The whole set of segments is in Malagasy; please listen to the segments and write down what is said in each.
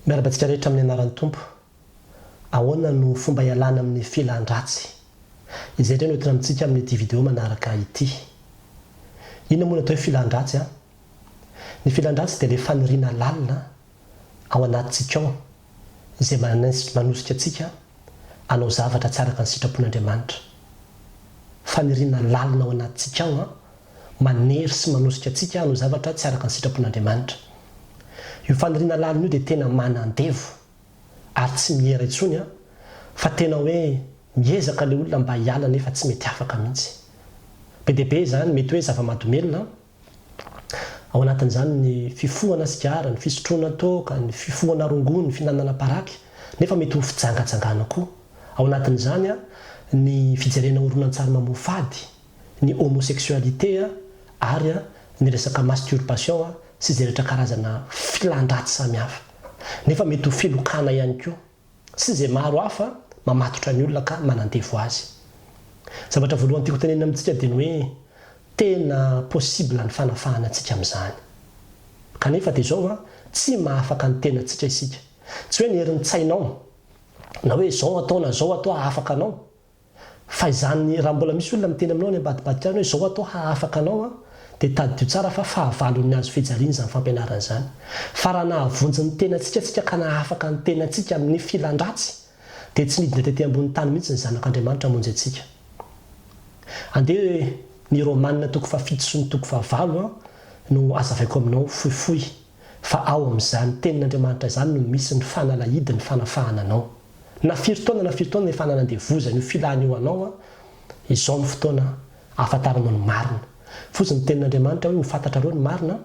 Miarabantsika rehetra amin'ny anaran'ny Tompo. Ahoana no fomba ialana amin'ny filan-dratsy? Izay ireny hoentina amintsika amin'ny ity vidéo manaraka ity. Inona moa atao hoe filan-dratsy? Ny filan-dratsy dia ilay faniriana lalina ao anatintsika ao izay manosika antsika hanao zavatra tsy araka ny sitrapon'Andriamanitra. Faniriana lalina ao anatintsika ao manery sy manosika antsika hanao zavatra tsy araka ny sitrapon'Andriamanitra. Io faniriana lalina io dia tena manan-devo ary tsy mihera intsony fa tena hoe miezaka ilay olona mba hiala nefa tsy mety afaka mihitsy. Be dia be izany mety hoe zava-mahadomelina ao anatin'izany ny fifohana sigara, ny fisotroana toaka, ny fifohana rongony, ny fihinanana paraky, nefa mety ho fijangatsangana koa. Ao anatin'izany ny fijerena horonan-tsary mamofady, ny homosexualité ary ny resaka masturbation sy izay rehetra karazana filan-dratsy samihafa. Nefa mety ho filokana ihany koa sy izay maro hafa mamatotra ny olona ka manan-devo azy. Zavatra voalohany tiako tenenina amintsika dia ny hoe tena possible ny fanafahana antsika amin'izany. Kanefa dia izao tsy mahafaka ny tenantsika isika. Tsy hoe ny herin'ny tsainao na hoe izao atao na izao atao hahafaka anao. Fa izany raha mbola misy olona miteny aminao ny ambadibadika hoe izao atao hahafaka anao dia tadidio tsara fa fahavalon'ny azo fijaliana izany fampianarana izany. Fa raha nahavonjy ny tenantsika tsika ka nahafaka ny tenantsika amin'ny filan-dratsy dia tsy midina tetỳ ambony tany mihitsy ny zanak'Andriamanitra hamonjy antsika. Andeha ny Romanina toko faha-7 sy ny toko faha-9 no azavaiko aminao fohifohy fa ao amin'izany tenin'Andriamanitra izany no misy ny fanalahidy ny fanafahana anao. Na firy taona efa nanandevozana io filana io anao izao ny fotoana ahafantaranao ny marina. Fotsiny ny tenin'Andriamanitra hoe ho fantatra reo ny marina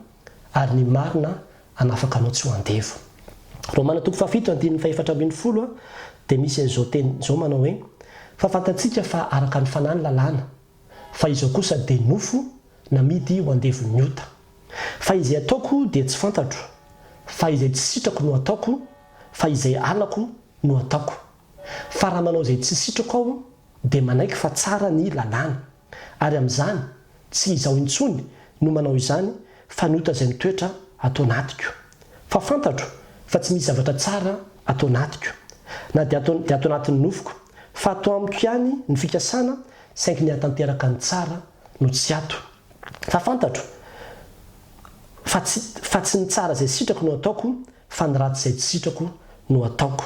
ary ny marina hanafaka anao tsy ho andevo. Romanina toko faha-7 andininy faha-4 dia misy an'izao teny izao manao hoe fa fantatsika fa araka ny fanahy ny lalàna fa izao kosa dia nofo namidy ho andevo ny ota. Fa izay ataoko dia tsy fantatro, fa izay tsy sitrako no ataoko, fa izay alako no ataoko. Fa raha manao izay tsy sitrako aho dia manaiky fa tsara ny lalàna, ary amin'izany tsy izaho intsony no manao izany fa ny ota izay mitoetra atao anatiko. Fa fantatro fa tsy misy zavatra tsara atao anatiko na dia atao anatin'ny nofoko, fa atao amiko ihany ny fikasana saingy ny hatanteraka ny tsara no tsy ato. Fa fantatro fa tsy ny tsara izay sitrako no ataoko, fa ny ratsy izay tsy sitrako no ataoko.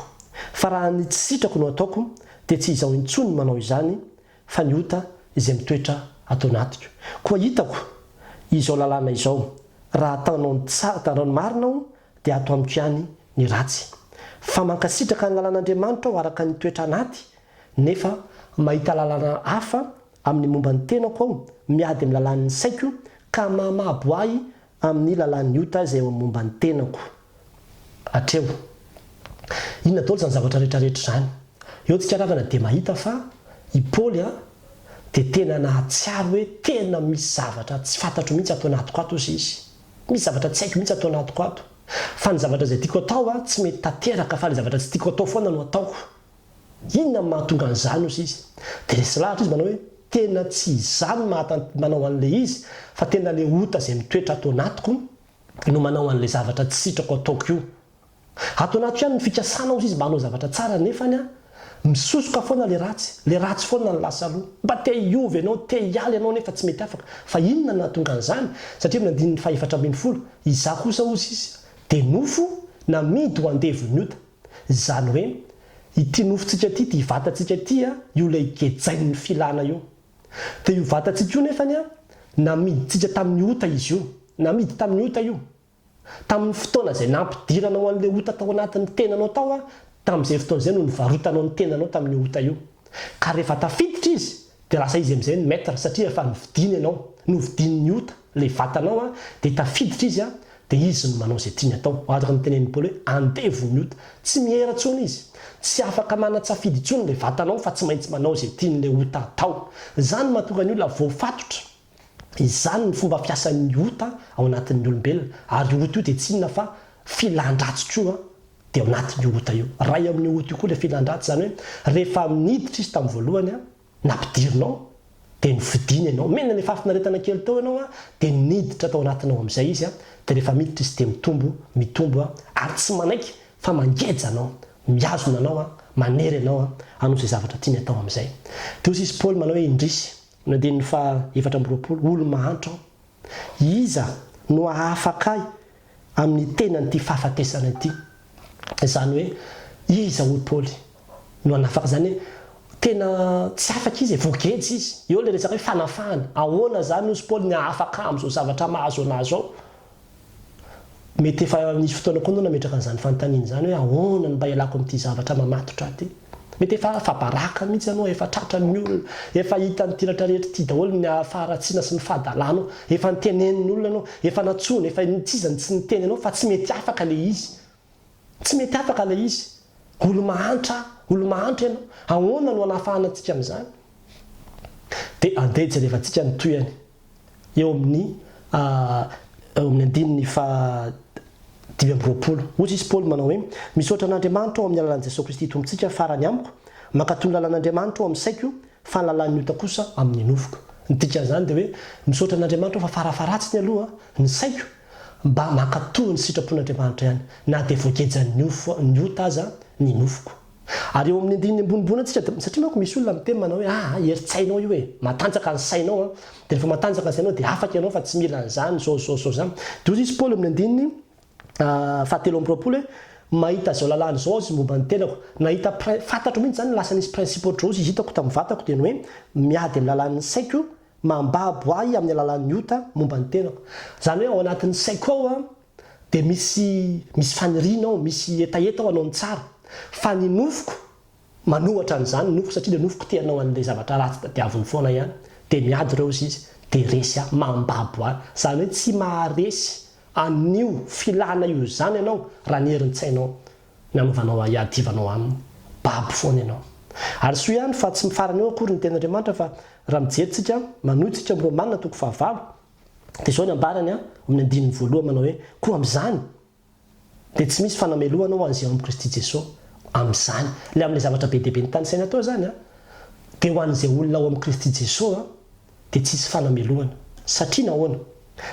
Fa raha ny tsy sitrako no ataoko dia tsy izaho intsony manao izany fa ny ota izay mitoetra atao anatiko. Koa hitako izao lalàna izao, raha ataonao ny marina aho dia atao amiko ihany ny ratsy. Fa mankasitraka ny lalàn'Andriamanitra aho araka ny toetra anaty, nefa mahita lalàna hafa amin'ny momba ny tenako aho miady amin'ny lalàn'ny saiko ka mamabo ahy amin'ny lalàn'ny ota izay eo amin'ny momba ny tenako. Hatreo inona daholo izany zavatra rehetrarehetra izany. Eo tsika ravana dia mahita fa i Paoly dia tena nahatsiaro hoe tena misy zavatra tsy fantatro mihitsy atao anatiko ato izy. Misy zavatra tsy haiko mihitsy atao anatiko ato. Fa ny zavatra izay tiako atao tsy mety tanteraka fa ny zavatra tsy tiako atao foana no ataoko. Inona ny mahatonga an'izany izy? Dia resy lahatra izy manao hoe tena tsy izany manao an'ilay izy fa tena ilay ota izay mitoetra atao anatiko no manao an'ilay zavatra tsy sitrako ataoko io. Atao anatiko ihany ny fikasana izy mba hanao zavatra tsara nefany misosoka foana ilay ratsy foana ny lasa aloha. Mba te hiovy ianao, te hiala ianao nefa tsy mety afaka. Fa inona no nahatonga an'izany? Satria amin'ny andininy faha-4 izaho kosa izy dia nofo namidy ho andevo ny ota. Izany hoe ity nofontsika ity, ity vatantsika ity io ilay gejain'ny filana io. Dia io vatantsika io nefany namiditsika tamin'ny ota izy io. Namidy tamin'ny ota io. Tamin'ny fotoana izay nampidiranao an'ilay ota tao anatin'ny tenanao tao tamin'izay fotoana izay no nivarotanao ny tenanao tamin'ny ota io. Ka rehefa tafiditra izy dia lasa izy amin'izay ny maître satria efa nividiana ianao, novidian'ny ota ilay vatanao dia tafiditra izy dia izy no manao izay tiany atao. Araka ny tenen'ny Paoly hoe andevo ny ota. Tsy mihera intsony izy. Tsy afaka mana-tsafidy intsony ilay vatanao fa tsy maintsy manao izay tian'ilay ota atao. Izany mahatonga ny olona voafatotra. Izany ny fomba fiasan'ny ota ao anatin'ny olombelona. Ary ota io dia tsy inona fa filan-dratsy koa dia ao anatin'ny ota io. Ray amin'ny ota io koa ilay filan-dratsy izany hoe rehefa miditra izy tamin'ny voalohany nampidirinao dia nividiana ianao. Mena ilay fafinaretana kely tao ianao dia niditra tao anatinao amin'izay izy dia rehefa miditra izy dia mitombo ary tsy manaiky fa mangeja anao miazona anao manery anao anao zay zavatra tiany atao amin'izay dia osy isy Paoly manao hoe indrisy na dia ny fa 7 olo mahantra iza no afaka amin'ny tenanyity fahafatesana ity izany hoe iza olo Paoly no anafaka zany hoe tena tsy afaka izy voageja izy eo le resaka hoe fanafahana ahoana zany osy Paoly ny afaka amin'izao zavatra mahazo anazy ao mety efa nisy fotoana koa anao nametraka an'izany fanontaniana zany hoe ahoana ny mba ialako amin'ity zavatra mamatotra ty mety efa fabaraka mihitsy anao efa tratran'ny olona efa hita nytiratra rehetra ty daholo ny afaratsiana sy ny fahadalànao efa niteneniny olona anao efa natsona efa nitsizany tsy niteny anao fa tsy mety afaka le izy tsy mety afaka le izy olo mahantra ianao ahoana no anafahana antsika amin'izany dia andeha jerevantsika nytoyany eo amin'ny andininy fa 20 ozy isy Paoly manao hoe misaotra an'Andriamanitra ao amin'ny alalan'i Jesosy Kristy tompontsika farany amiko mankatony lalàn'Andriamanitra ao amin'ny saiko fa ny lalàn'ny ota kosa amin'ny nofoko ny dikan'izany dia hoe misaotra an'Andriamanitra fa farafaratsiny aloha ny saiko mba mankatohy ny sitrapon'Andriamanitra ihany na dia voagejan'ny ota aza ny nofoko ary eo amin'ny andininy ambonimbony antsika satria manko misy olona miteny manao hoe eritsainao io hoe matanjaka ny sainao dia rehefa matanjaka ny sainao dia afaka ianao fa tsy mila an'izany zao zany dia ozy isy Paoly amin'ny andininy fahatelo amby roapolo hoe mahita zao lalàny zao izy momba ny tenako nahita fantatro mihitsy zany lasa nisy principe ohatr' izy hitako tamin'ny vatako dia ny hoe miady amin'ny lalàn'ny saiko mambabo ahy amin'ny lalàn'ny ota momba ny tenako zany hoe ao anatin'ny saiko ao dia misy faniriana ao misy etaeta ao anao ny tsara fa ny nofoko manohatra an'izany nofoko satria le nofoko tianao an'ilay zavatra ratsy tadiaviny foana ihany dia miady reo izy dia resy mambabo ahy zany hoe tsy maharesy anio filana io zany ianao raha ny herin'tsainao nanaovanao iadivanao aminy babo foana ianao ary so ihany fa tsy mifarany eo akory ny ten'Andriamanitra fa raha mijeritsika manohitsika amin'ny Romanina toko 9 dia zao ny ambarany amin'ny andininy voalohany manao hoe koa amin'izany dia tsy misy fanameloana ho an'izay ao amin'ny Kristy Jesosy amin'izany le amin'ilay zavatra be deaibe ny tany saina atao zany dia ho an'izay olona ao amin'ny Kristy Jesosy dia tsisy fanameloana satria nahoana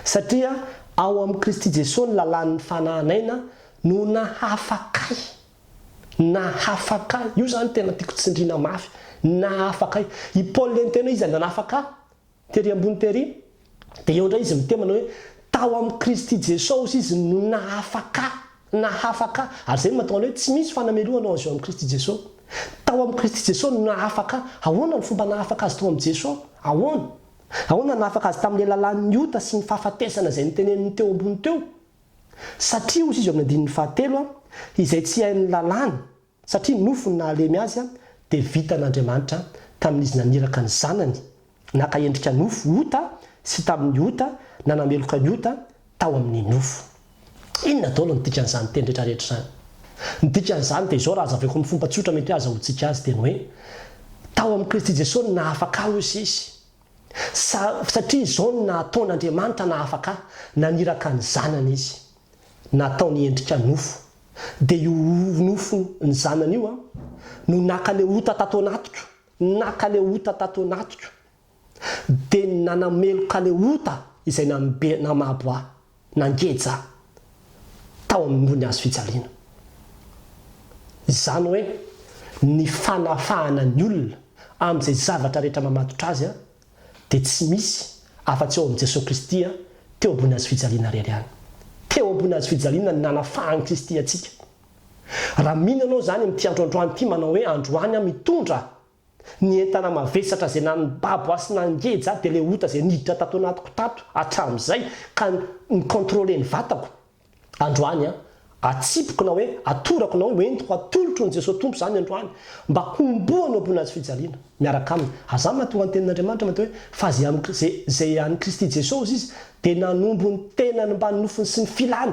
satria ao amin'ny Kristy Jesosy ny lalàn'ny fanahanaina no nahafakay io zany tena tiako tsindriana mafy nahafakay i Paoly le nytena izy nanafaka tery ambony tery dia eo indray izy miteny manao hoe tao amin'ny Kristy Jesosy izy no nahafaka ary zay mahatonga hoe tsy misy fanameloana ao amin'ny Kristy Jesosy tao amin'ny Kristy Jesosy no nahafaka ahoana ny fomba nahafaka azy tao amin'ny Jesosy ahoana nahafaka azy tamin'ilay lalàn'ny ota sy ny fahafatesana izay niteneniny teo ambony teo satria ozy izy eo amin'ny andininy fahatelo izay tsy hain'ny lalàny satria nofony nahalemy azy dia vita n'Andriamanitra tamin'izy naniraka ny zanany naka endrika nofo ota sy tamin'ny ota nanameloka ny ota tao amin'ny nofo inona daholo ny dikan'izany teny rehetrarehetra zany ny dikan'izany dia izao raha azaveko amin'ny fomba tsotra mety azahoantsika azy dia ny hoe tao amin'ny Kristy Jesosy nahafaka izy satria izao no nataon'Andriamanitra nahafaka naniraka ny zanany izy natao ny endrika nofo dia io nofo ny zanany io no naka le ota tato anatiko dia nanameloka le ota izay namaboa nangeja tao ambony azo fijaliana izany hoe ny fanafahana ny olona amin'izay zavatra rehetra mamatotra azy dia tsy misy afa-tsy ao amin'i Jesosy Kristy teo ambony azo fijaliana rery ihany teo ambony azo fijaliana ny nanafahany Kristy atsika raha mino anao zany amin'ity androandroany ity manao hoe androany mitondra ny entana mavesatra zay nanybabo asy nangeja dia le ota zay niditra tato anatiko tato hatramin'izay ka ny contrôler ny vatako androany atsipoko na hoe atorako na hoe entiko atolotro ny Jesosy tompo zany androany mba homboana ambony azo fijaliana miaraka aminy azany mahatonga ny tenin'Andriamanitra matoa hoe fa zay an'i Kristy Jesosy izy dia nanombo ny tenany mba nofony sy ny filany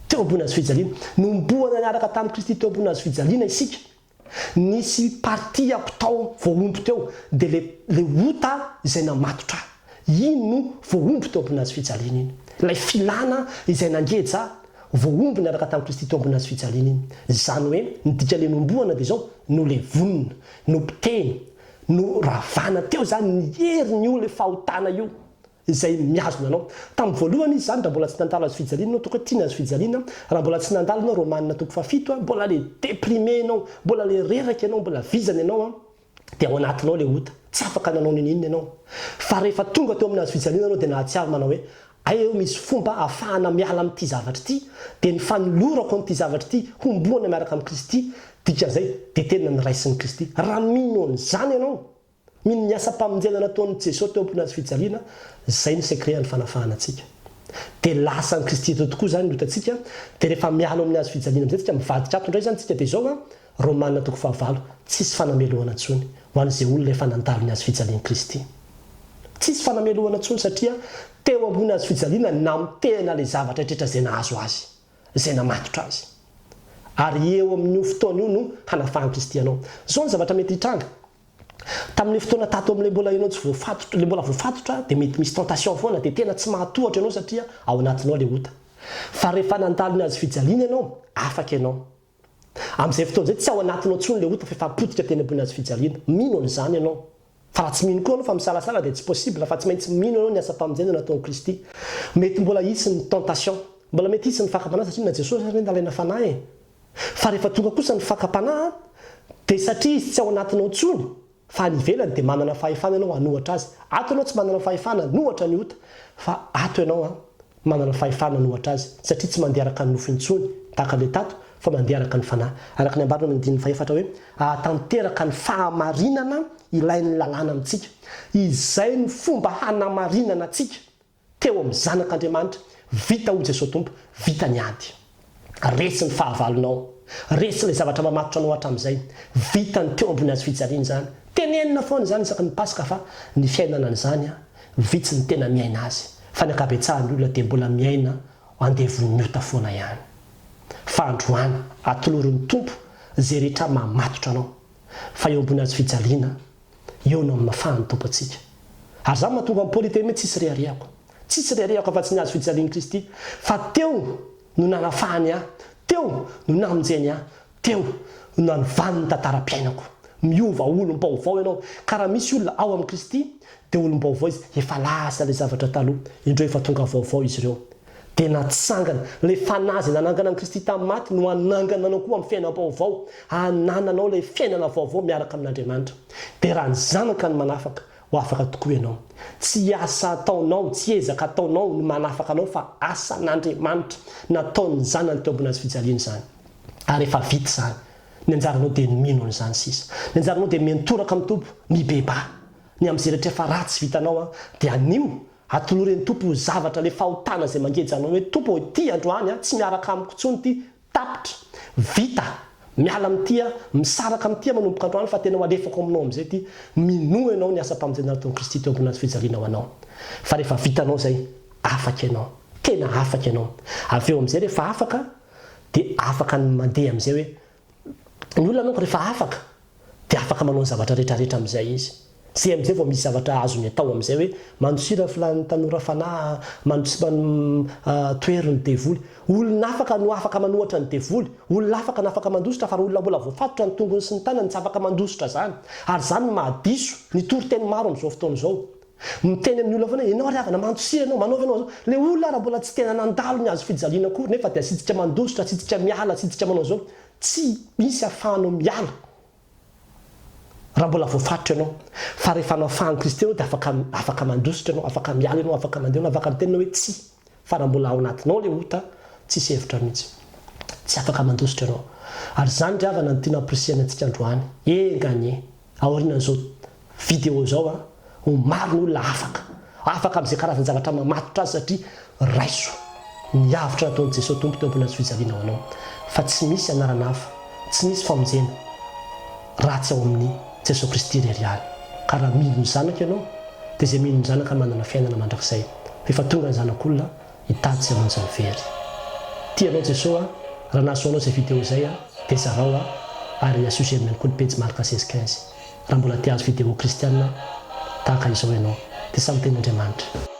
teo ambony azo fijaliana nomboana niaraka tamin'ny Kristy teo ambony azo fijaliana isika nisy parti apotao voaombo teo dia le ota izay namatotra iny no voaombo teo ambony azo fijaliana iny ilay filana izay nangeja voaombo niaraka tamin'ny Kristy teo ambony azo fijaliana iny izany hoe nidika le nomboana dia zao no le vonona no piteny no ravana teo zany ny hery ny io le fahotana io izay miazona anao tamin'ny voalohany izy zany raha mbola tsy nandalo azy fijaliana anao toko hoe tiana azy fijaliana raha mbola tsy nandalo anao romanina toko fafito mbola le déprimé anao mbola le reraka ianao mbola vizany ianao dia ao anatinao le ota tsy afaka nanao ninina ianao fa rehefa tonga teo amin'ny azy fijaliana anao dia nahatsiaro manao hoe eo misy fomba ahafahana miala amin'ity zavatra ity dia ny fanolorako amin'ity zavatra ity homboana miaraka amin'ny Kristy dikan'izay dia tena niraisin'ny Kristy raha mino an'izany ianao mino ny asa-pamonjena nataon'i Jesosy teo ampony azy fijaliana izay ny secret ny fanafahana antsika dia lasan'ny Kristy teo tokoa zany lotantsika dia rehefa miala amin'ny azy fijaliana amin'izay tsika mivadika ato indray zany tsika dia izao Romanina toko 9 tsisy fanamelohana intsony ho an'izay olona efa nandalo ny azy fijalian'i Kristy tsisy fanamelohana intsony satria teo ambony azy fijaliana namitehana le zavatra rehetra izay nahazo azy izay namatotra azy ary eo amin'io fotoana io no hanafahan'i Kristy anao zao ny zavatra mety hitranga tamin'ny fotoana tato amin'ilay mbola ianao tsy voafatotra le mbola voafatotra dia mety misy tentation foana dia tena tsy mahatohatra ianao satria ao anatinao le ota fa rehefa nandalo ny azy fijaliana ianao afaka ianao amin'izay fotoana izay tsy ao anatinao intsony le ota fa efa potika teny ambony azy fijaliana mino an'izany ianao fa raha tsy mino koa ianao fa misalasala dia tsy possible fa tsy maintsy mino ianao ny asa-pamonjena nataon'i Kristy mety mbola hisy ny tentation mbola mety hisy ny fakapanahy satria na Jesosy ary nalaina fanahy fa rehefa tonga kosa ny fakapanahy dia satria izy tsy ao anatinao intsony fa ny ivelany dia manana fahefana ianao hanohatra azy ato ianao tsy manana fahefana nohatra ny ota fa ato ianao manana fahefana nohatra azy satria tsy mandeha araka ny nofo intsony tahaka le tato fa mandeha araka ny fanahy araka ny ambarina amin'ny 4 hoe ahatanteraka ny fahamarinana ilain'ny lalàna amintsika izay ny fomba hanamarinana antsika teo amin'ny zanak'Andriamanitra vita ho Jesosy Tompo vita ny ady resy ny fahavalonao resy le zavatra mamatotra anao hatramin'izay vita ny teo ambony azy fijaliana zany tenenina foana zany isaky ny Paska fa ny fiainana an'izany vitsy ny tena miaina azy fa ny ankabetsahan'ny olona dia mbola miaina andevon'ny ota foana ihany fa androany atoloron'ny tompo zay rehetra mamatotra anao fa eo ambony azy fijaliana eo no amin'ny mafahan'ny tompo atsika ary zany mahatonga amin'ny Paoly teny hoe tsisy riariako afa-tsy ny azy fijalian'i Kristy fa teo no nanafahany teo no namonjeny teo no nanovan'ny tantaram-piainako miova olom-baovao ianao ka raha misy olona ao amin'ny Kristy dia olom-baovao izy efa lasa le zavatra taloha indreo efa tonga vaovao izy ireo dia natsangana le fanazy nanangana an'i Kristy tamin'ny maty no anangana anao koa amin'ny fiainam-baovao hanananao le fiainana vaovao miaraka amin'Andriamanitra dia raha ny zanaka ny manafaka ho afaka tokoa ianao tsy asa ataonao tsy ezaka ataonao no manafaka anao fa asa n'Andriamanitra nataon'ny zanany teo ambony azy fijaliana zany ary efa vita zany ny anjaranao dia mino an'izany sisa ny anjaranao dia miantoraka amin'ny tompo mibeba ny amin'izay rehetra efa ratsy vitanao dia anio atoloren'ny tompo ho zavatra le fahotana izay mangeja anao hoe tompo ity androany tsy miaraka amiko intsony ity tapitra vita miala amin'ity misaraka amin'ity manomboka androany fa tena ho alefako aminao amin'izay ity minoa ianao ny asa-pamonjena nataon'i Kristy teo ambony azy fijaliana ho anao fa rehefa vitanao zay afaka ianao tena afaka ianao avy eo amin'izay rehefa afaka dia afaka ny mandeha amin'izay hoe ny olona anao rehefa afaka dia afaka manao ny zavatra rehetrarehetra amin'izay izy zay amin'izay vao misy zavatra azony atao amin'izay hoe mandosira filany tanora fanahy toeriny devoly olona afaka no afaka manohatra ny devoly olona afaka no afaka mandositra fa olona mbola voafatotra ny tongony sy ny tanany tsy afaka mandositra zany ary zany no mahadiso ny tory-teny maro amin'izao fotoana izao miteny amin'ny olona foana ianao riavana mandosira ianao manaova ianao le olona raha mbola tsy tena nandalo ny azo fijaliana akory nefa dia sidika mandositra sidika miala sidika manao zao tsy misy ahafahanao miala raha mbola voafatotra ianao fa rehefa nafahan'i Kristy ianao dia afaka mandositra ianao afaka miala ianao afaka mandeha ianao afaka mitenina hoe tsy fa raha mbola ao anatinao le ota tsisy hevitra mihitsy tsy afaka mandositra ianao ary zany riavana ny tiana apresiana antsika androany enganye aorianan'izao vidéo zao ho maro ny olona afaka amin'izay karazany zavatra mamatotra azy satria raiso ny avitra nataon'i Jesosy Tompo teo ambony azy fijaliana ho anao fa tsy misy anarana hafa tsy misy famonjena ratsy ao amin'ny Jesosy Kristy irery ihany ka raha mino ny zanaka ianao dia izay mino ny zanaka manana fiainana mandrakizay efa tonga ny zanak'olona hitady sy hamonjy ny very tianao Jesosy raha nahasoanao izay vidéo izay dia zarao ary asio amin'ny koa ny pejy marka 16-15 raha mbola tia azo vidéo kristianina tahaka izao ianao dia samy teny Andriamanitra